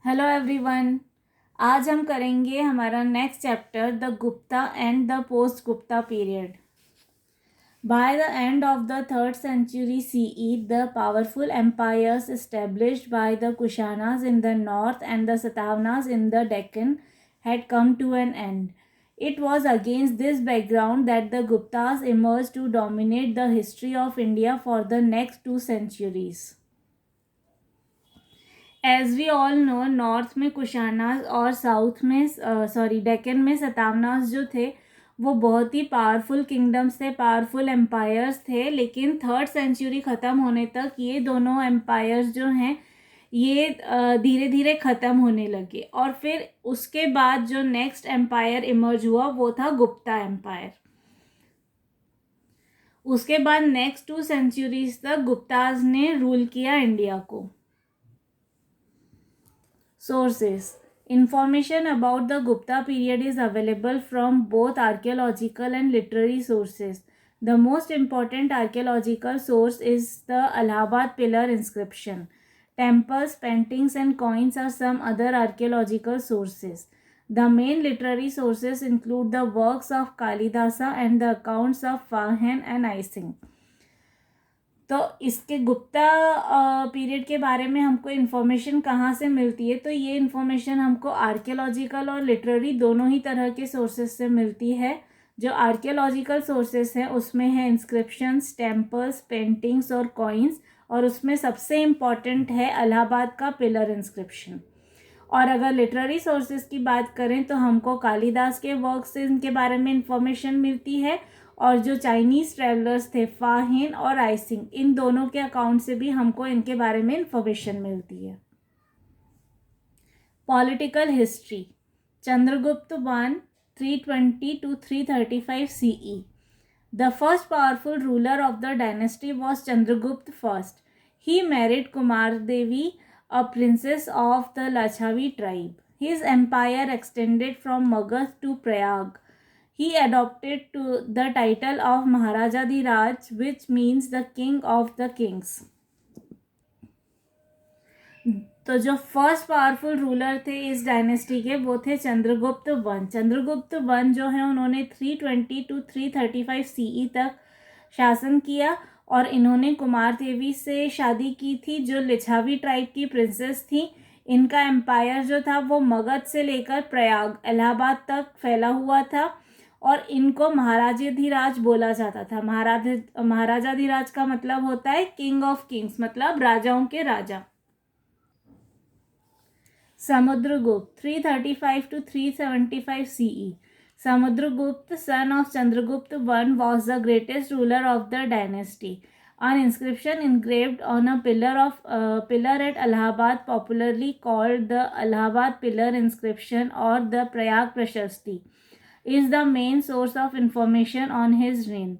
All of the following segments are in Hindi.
Hello everyone. आज हम करेंगे हमारा next chapter the Gupta and the post Gupta period. By the end of the 3rd century CE, the powerful empires established by the Kushanas in the north and the Satavahanas in the Deccan had come to an end. It was against this background that the Guptas emerged to dominate the history of India for the next 2 centuries. As we all know, north में कुशानास और साउथ में डेक्कन में सतावनास जो थे वो बहुत ही पावरफुल किंगडम्स थे, पावरफुल एम्पायर्स थे। लेकिन 3rd सेंचुरी ख़त्म होने तक ये दोनों एम्पायर्स जो हैं ये धीरे धीरे ख़त्म होने लगे। और फिर उसके बाद जो नेक्स्ट एम्पायर इमर्ज हुआ वो था गुप्ता एम्पायर। उसके बाद नेक्स्ट 2 सेंचुरीज तक गुप्ताज ने रूल किया इंडिया को। Sources. Information about the Gupta period is available from both archaeological and literary sources. The most important archaeological source is the Allahabad pillar inscription. Temples, paintings and coins are some other archaeological sources. The main literary sources include the works of Kalidasa and the accounts of Fahen and Ising. तो इसके गुप्ता पीरियड के बारे में हमको इन्फॉर्मेशन कहाँ से मिलती है? तो ये इन्फॉर्मेशन हमको आर्कियोलॉजिकल और लिटरेरी दोनों ही तरह के सोर्सेज से मिलती है। जो आर्कियोलॉजिकल सोर्सेज हैं उसमें है इंस्क्रिप्शंस, टेम्पल्स, पेंटिंग्स और कॉइन्स, और उसमें सबसे इम्पॉर्टेंट है इलाहाबाद का पिलर इंस्क्रिप्शन। और अगर लिटरेरी सोर्सेज की बात करें तो हमको कालिदास के वर्क से इनके बारे में इंफॉर्मेशन मिलती है, और जो चाइनीज़ ट्रैवलर्स थे फाहिन और आइसिंग, इन दोनों के अकाउंट से भी हमको इनके बारे में इंफॉर्मेशन मिलती है। Political history. Chandragupta one 320 to 335 CE. The first powerful ruler of the dynasty was Chandragupta first. He married Kumar Devi, a princess of the Lachavi tribe. His empire extended from Magad to Prayag. He adopted the title of Maharajadhiraj, which means the king of the kings. तो जो फर्स्ट पावरफुल रूलर थे इस डायनेस्टी के वो थे चंद्रगुप्त वन। चंद्रगुप्त वन जो है उन्होंने 320 to 335 CE तक शासन किया, और इन्होंने कुमार देवी से शादी की थी जो लिछावी ट्राइब की प्रिंसेस थी। इनका एम्पायर जो था वो मगध से लेकर प्रयाग इलाहाबाद तक फैला हुआ था, और इनको महाराजाधिराज बोला जाता था। महाराजाधिराज का मतलब होता है किंग ऑफ किंग्स, मतलब राजाओं के राजा। Samudragupta 335 to 375 CE. Samudragupta, son of Chandragupta I, was the greatest ruler of the dynasty. An inscription engraved on a pillar at Allahabad, popularly called the Allahabad pillar inscription or the Prayag Prashasti, is the main source of information on his reign.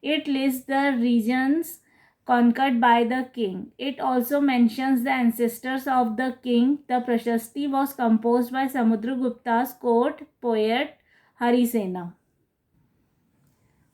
It lists the regions conquered by the king. It also mentions the ancestors of the king. The Prashasti was composed by Samudragupta's court poet Harisena.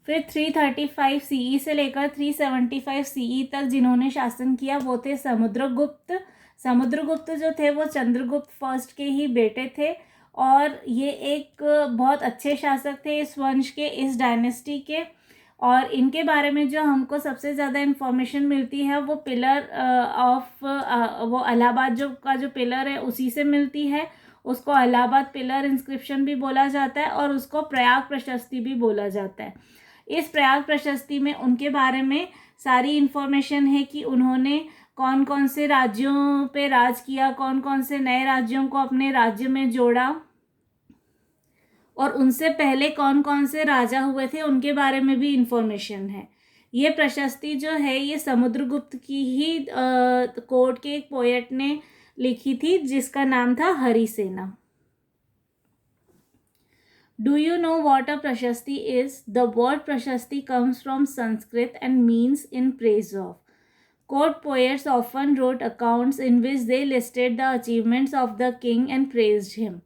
फिर 335 CE से लेकर 375 CE तक जिन्होंने शासन किया वो थे समुद्रगुप्त। समुद्रगुप्त जो थे वो चंद्रगुप्त फर्स्ट के ही बेटे थे, और ये एक बहुत अच्छे शासक थे इस वंश के, इस डायनेस्टी के। और इनके बारे में जो हमको सबसे ज़्यादा इन्फॉर्मेशन मिलती है वो पिलर वो इलाहाबाद जो पिलर है उसी से मिलती है। उसको इलाहाबाद पिलर इंस्क्रिप्शन भी बोला जाता है और उसको प्रयाग प्रशस्ति भी बोला जाता है। इस प्रयाग प्रशस्ति में उनके बारे में सारी इन्फॉर्मेशन है कि उन्होंने कौन कौन से राज्यों पे राज किया, कौन कौन से नए राज्यों को अपने राज्य में जोड़ा, और उनसे पहले कौन कौन से राजा हुए थे उनके बारे में भी इंफॉर्मेशन है। ये प्रशस्ति जो है ये समुद्रगुप्त की ही कोर्ट के एक पोएट ने लिखी थी जिसका नाम था Harisena. Do you know what a prashasti is? The word prashasti comes from Sanskrit and means in praise of. Court poets often wrote accounts in which they listed the achievements of the king and praised him.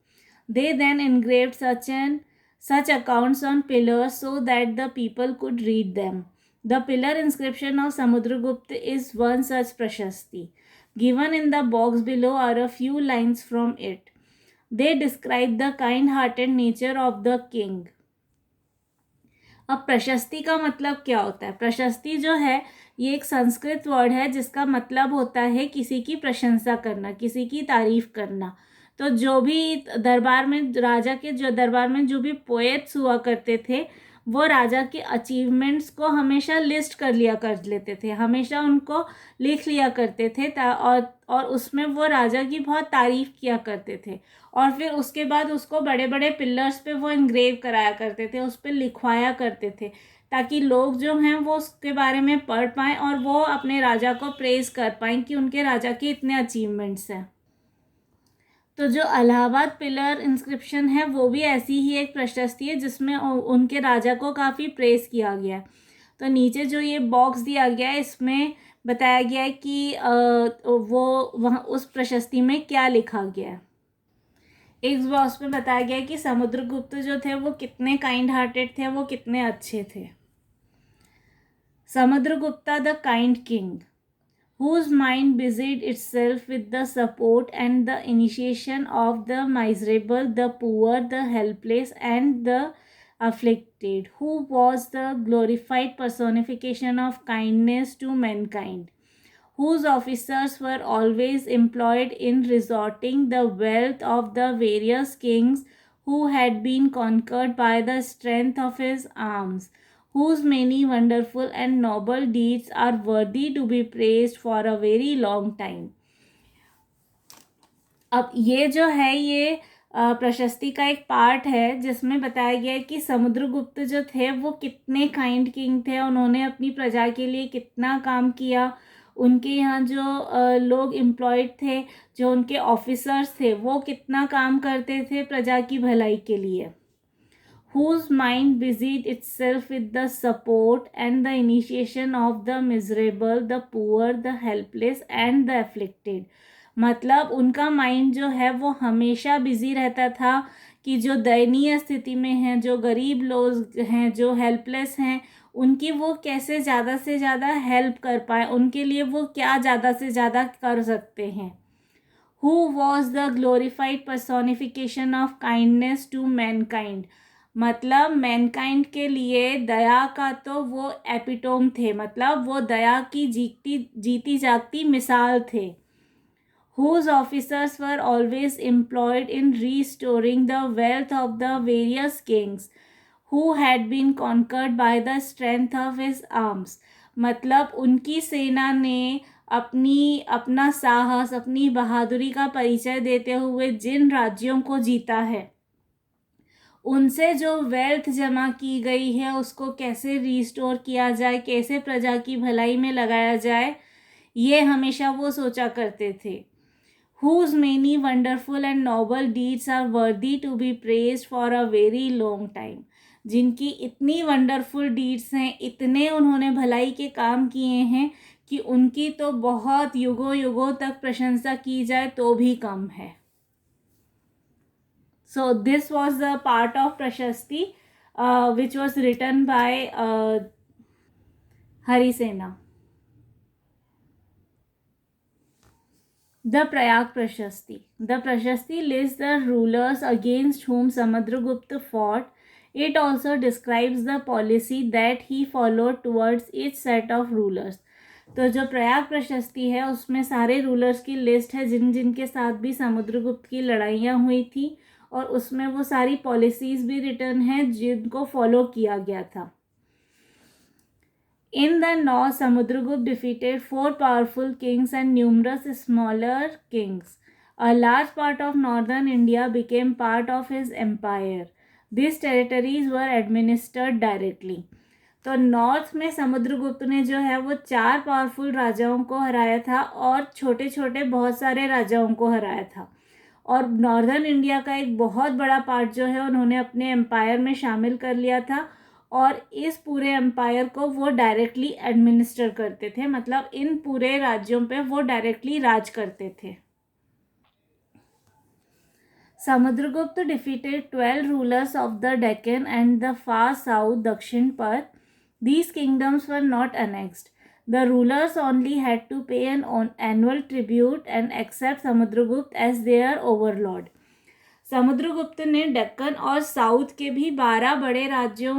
They then engraved such accounts on pillars so that the people could read them. The pillar inscription of Samudragupta is one such prashasti. Given in the box below are a few lines from it. They describe the kind-hearted nature of the king. अब प्रशस्ति का मतलब क्या होता है? प्रशस्ति जो है ये एक संस्कृत वर्ड है जिसका मतलब होता है किसी की प्रशंसा करना, किसी की तारीफ करना। तो जो भी दरबार में, राजा के जो दरबार में जो भी पोएट्स हुआ करते थे, वो राजा के अचीवमेंट्स को हमेशा लिस्ट कर लिया कर लेते थे, हमेशा उनको लिख लिया करते थे और उसमें वो राजा की बहुत तारीफ किया करते थे। और फिर उसके बाद उसको बड़े बड़े पिलर्स पे वो इंग्रेव कराया करते थे, उस पर लिखवाया करते थे, ताकि लोग जो हैं वो उसके बारे में पढ़ पाएँ और वो अपने राजा को प्रेज कर पाएँ कि उनके राजा के इतने अचीवमेंट्स हैं। तो जो इलाहाबाद पिलर इंस्क्रिप्शन है वो भी ऐसी ही एक प्रशस्ति है जिसमें उनके राजा को काफ़ी प्रेज किया गया है। तो नीचे जो ये बॉक्स दिया गया है इसमें बताया गया है कि वो वहाँ उस प्रशस्ति में क्या लिखा गया है। एक बॉक्स में बताया गया है कि समुद्रगुप्त जो थे वो कितने काइंड हार्टेड थे, वो कितने अच्छे थे। Samudragupta the kind king whose mind busied itself with the support and the initiation of the miserable, the poor, the helpless, and the afflicted, who was the glorified personification of kindness to mankind, whose officers were always employed in resorting the wealth of the various kings who had been conquered by the strength of his arms, whose many wonderful and noble deeds are worthy to be praised for a very long time. अब ये जो है ये प्रशस्ति का एक पार्ट है जिसमें बताया गया है कि समुद्रगुप्त जो थे वो कितने काइंड किंग थे, उन्होंने अपनी प्रजा के लिए कितना काम किया, उनके यहाँ जो लोग एम्प्लॉयड थे, जो उनके ऑफिसर्स थे, वो कितना काम करते थे प्रजा की भलाई के लिए। whose mind busied itself with the support and the initiation of the miserable, the poor, the helpless and the afflicted. मतलब उनका माइंड जो है वो हमेशा बिजी रहता था कि जो दयनीय स्थिति में हैं, जो गरीब लोग हैं, जो हेल्पलेस हैं, उनकी वो कैसे ज़्यादा से ज़्यादा हेल्प कर पाए, उनके लिए वो क्या ज़्यादा से ज़्यादा कर सकते हैं। Who was the glorified personification of kindness to mankind. मतलब मैनकाइंड के लिए दया का तो वो एपिटोम थे, मतलब वो दया की जीती जागती मिसाल थे। Whose officers were always employed in restoring the wealth of the various kings who had been conquered by the strength of his arms. मतलब उनकी सेना ने अपना साहस, अपनी बहादुरी का परिचय देते हुए जिन राज्यों को जीता है, उनसे जो वेल्थ जमा की गई है उसको कैसे रिस्टोर किया जाए, कैसे प्रजा की भलाई में लगाया जाए, ये हमेशा वो सोचा करते थे। Whose many wonderful and noble deeds are worthy to be praised for a very long time. जिनकी इतनी वंडरफुल डीड्स हैं, इतने उन्होंने भलाई के काम किए हैं कि उनकी तो बहुत युगों युगों तक प्रशंसा की जाए तो भी कम है। So this was the part of Prashasti which was written by Harisena. The Prayag Prashasti. The Prashasti lists the rulers against whom Samudragupta fought. It also describes the policy that he followed towards each set of rulers. तो जो प्रयाग प्रशस्ति है उसमें सारे रूलर्स की लिस्ट है जिन जिन के साथ भी समुद्रगुप्त की लड़ाइयाँ हुई थी, और उसमें वो सारी पॉलिसीज़ भी रिटर्न हैं जिनको फॉलो किया गया था। In the north, Samudragupta defeated 4 powerful kings and numerous smaller kings. A large part of northern India became part of his empire. These territories were administered directly. तो नॉर्थ में समुद्रगुप्त ने जो है वो 4 पावरफुल राजाओं को हराया था और छोटे छोटे बहुत सारे राजाओं को हराया था, और नॉर्दर्न इंडिया का एक बहुत बड़ा पार्ट जो है उन्होंने अपने एम्पायर में शामिल कर लिया था, और इस पूरे एम्पायर को वो डायरेक्टली एडमिनिस्टर करते थे, मतलब इन पूरे राज्यों पे वो डायरेक्टली राज करते थे। Samudragupta defeated 12 rulers of the Deccan and the far south दक्षिण पथ. These kingdoms were not annexed. The rulers only had to pay an annual tribute and accept Samudragupta as their overlord. Samudragupta ने दक्कन और साउथ के भी 12 बड़े राज्यों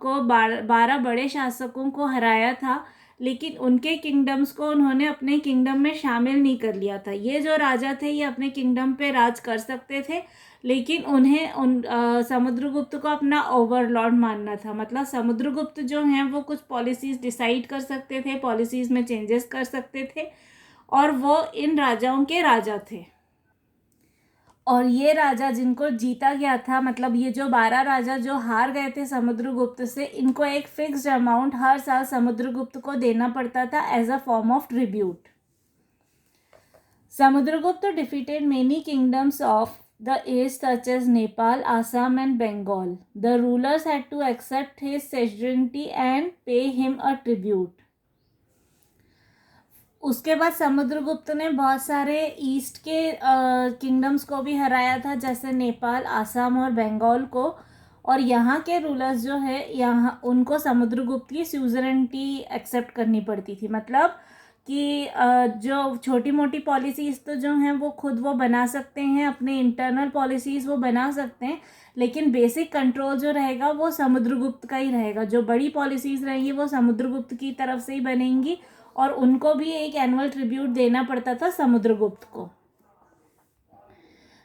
को 12 बड़े शासकों को हराया था, लेकिन उनके किंगडम्स को उन्होंने अपने किंगडम में शामिल नहीं कर लिया था। ये जो राजा थे ये अपने किंगडम पे राज कर सकते थे, लेकिन उन्हें समुद्रगुप्त को अपना ओवरलॉर्ड मानना था। मतलब समुद्रगुप्त जो हैं वो कुछ पॉलिसीज़ डिसाइड कर सकते थे, पॉलिसीज़ में चेंजेस कर सकते थे, और वो इन राजाओं के राजा थे। और ये राजा जिनको जीता गया था, मतलब ये जो 12 राजा जो हार गए थे समुद्रगुप्त से, इनको एक फिक्स्ड अमाउंट हर साल समुद्रगुप्त को देना पड़ता था as a form of tribute. Samudragupta defeated many kingdoms of the east such as Nepal, Assam and Bengal. The rulers had to accept his sovereignty and pay him a tribute. उसके बाद समुद्रगुप्त ने बहुत सारे ईस्ट के किंगडम्स को भी हराया था, जैसे नेपाल, आसाम और बंगाल को। और यहाँ के रूलर्स जो है, यहाँ उनको समुद्रगुप्त की स्यूजरेंटी एक्सेप्ट करनी पड़ती थी। मतलब कि जो छोटी मोटी पॉलिसीज़ तो जो हैं वो खुद वो बना सकते हैं, अपने इंटरनल पॉलिसीज़ वो बना सकते हैं, लेकिन बेसिक कंट्रोल जो रहेगा वो समुद्रगुप्त का ही रहेगा। जो बड़ी पॉलिसीज़ रहेंगी वो समुद्रगुप्त की तरफ से ही बनेंगी, और उनको भी एक एनुअल ट्रिब्यूट देना पड़ता था समुद्रगुप्त को।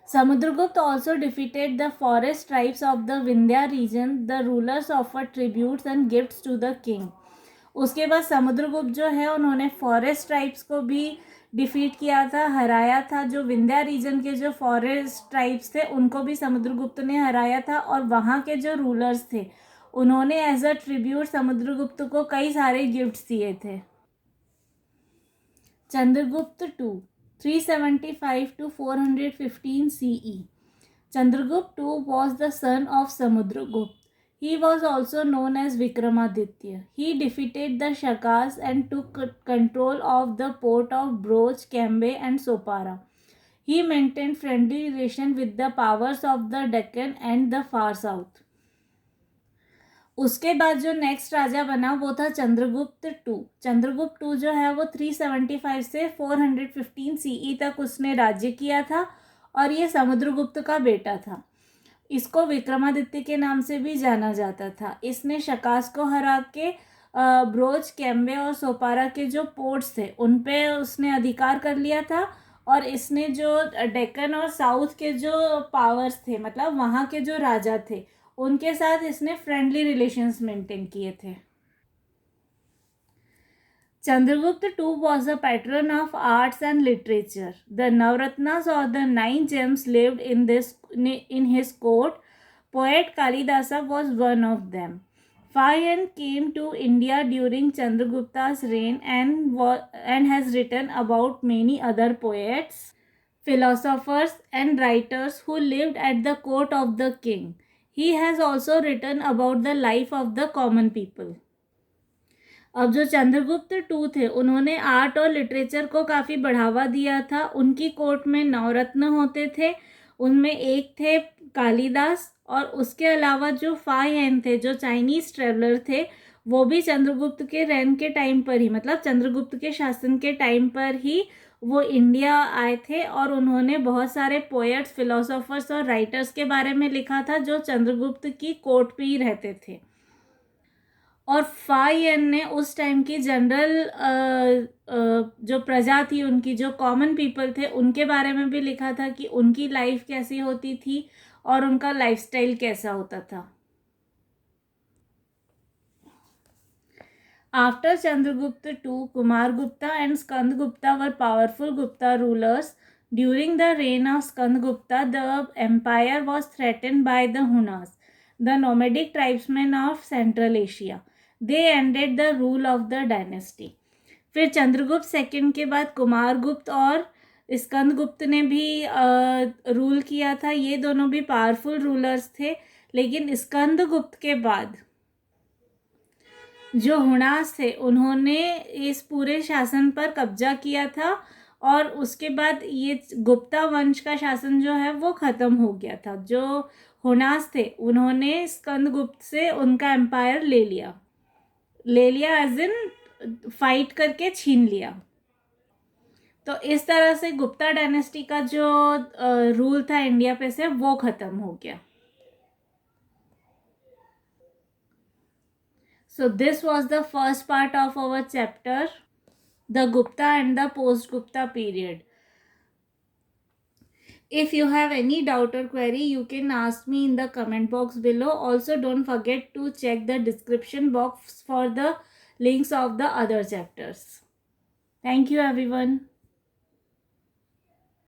Samudragupta also defeated the forest tribes of the Vindhya region. The rulers offer tributes and gifts to the king. उसके बाद समुद्रगुप्त जो है उन्होंने फॉरेस्ट ट्राइब्स को भी डिफीट किया था, हराया था। जो विंध्या रीजन के जो फॉरेस्ट ट्राइब्स थे उनको भी समुद्रगुप्त ने हराया था, और वहाँ के जो रूलर्स थे उन्होंने एज अ ट्रिब्यूट समुद्रगुप्त को कई सारे गिफ्ट्स दिए थे। Chandragupta II, 375 to 415 CE. Chandragupta II was the son of Samudragupta. He was also known as Vikramaditya. He defeated the Shakas and took control of the port of Broch, Cambay and Sopara. He maintained friendly relations with the powers of the Deccan and the far south. उसके बाद जो नेक्स्ट राजा बना वो था चंद्रगुप्त टू। चंद्रगुप्त टू जो है वो 375 से 415 CE तक उसने राज्य किया था, और ये समुद्रगुप्त का बेटा था। इसको विक्रमादित्य के नाम से भी जाना जाता था। इसने शकास को हरा के ब्रोच, कैम्बे और सोपारा के जो पोर्ट्स थे उन पे उसने अधिकार कर लिया था, और इसने जो डेक्कन और साउथ के जो पावर्स थे, मतलब वहाँ के जो राजा थे, उनके साथ इसने फ्रेंडली रिलेशंस मेंटेन किए थे। Chandragupta II was a patron of arts and literature. The Navratnas or the 9 gems lived in his court. Poet Kalidasa was one of them. Fayan came to India during Chandragupta's reign and has written about many other poets, philosophers and writers who lived at the court of the king. He has also written about the life of the common people. अब जो चंद्रगुप्त टू थे उन्होंने आर्ट और लिटरेचर को काफ़ी बढ़ावा दिया था। उनकी कोर्ट में नवरत्न होते थे, उनमें एक थे कालिदास, और उसके अलावा जो फायन थे, जो चाइनीज़ ट्रेवलर थे, वो भी चंद्रगुप्त के रेन के टाइम पर ही, मतलब चंद्रगुप्त के शासन के टाइम पर ही वो इंडिया आए थे, और उन्होंने बहुत सारे पोएट्स, फिलोसोफर्स और राइटर्स के बारे में लिखा था जो चंद्रगुप्त की कोर्ट पे ही रहते थे। और फायन ने उस टाइम की जनरल जो प्रजा थी, उनकी जो कॉमन पीपल थे, उनके बारे में भी लिखा था कि उनकी लाइफ कैसी होती थी और उनका लाइफस्टाइल कैसा होता था। After Chandragupta II, Kumargupta and Skandagupta were powerful Gupta rulers. During the reign of Skandagupta, the empire was threatened by the Hunas, the nomadic tribesmen of Central Asia. They ended the rule of the dynasty. फिर चंद्रगुप्त सेकंड के बाद कुमारगुप्त और स्कंदगुप्त ने भी रूल किया था। ये दोनों भी पावरफुल रूलर्स थे, लेकिन स्कंदगुप्त के बाद जो हुणास थे उन्होंने इस पूरे शासन पर कब्जा किया था, और उसके बाद ये गुप्ता वंश का शासन जो है वो ख़त्म हो गया था। जो हुणास थे उन्होंने स्कंदगुप्त से उनका एम्पायर ले लिया एज इन फाइट करके छीन लिया। तो इस तरह से गुप्ता डायनेस्टी का जो रूल था इंडिया पे से वो खत्म हो गया। So this was the first part of our chapter, the Gupta and the post-Gupta period. If you have any doubt or query, you can ask me in the comment box below. Also, don't forget to check the description box for the links of the other chapters. Thank you, everyone.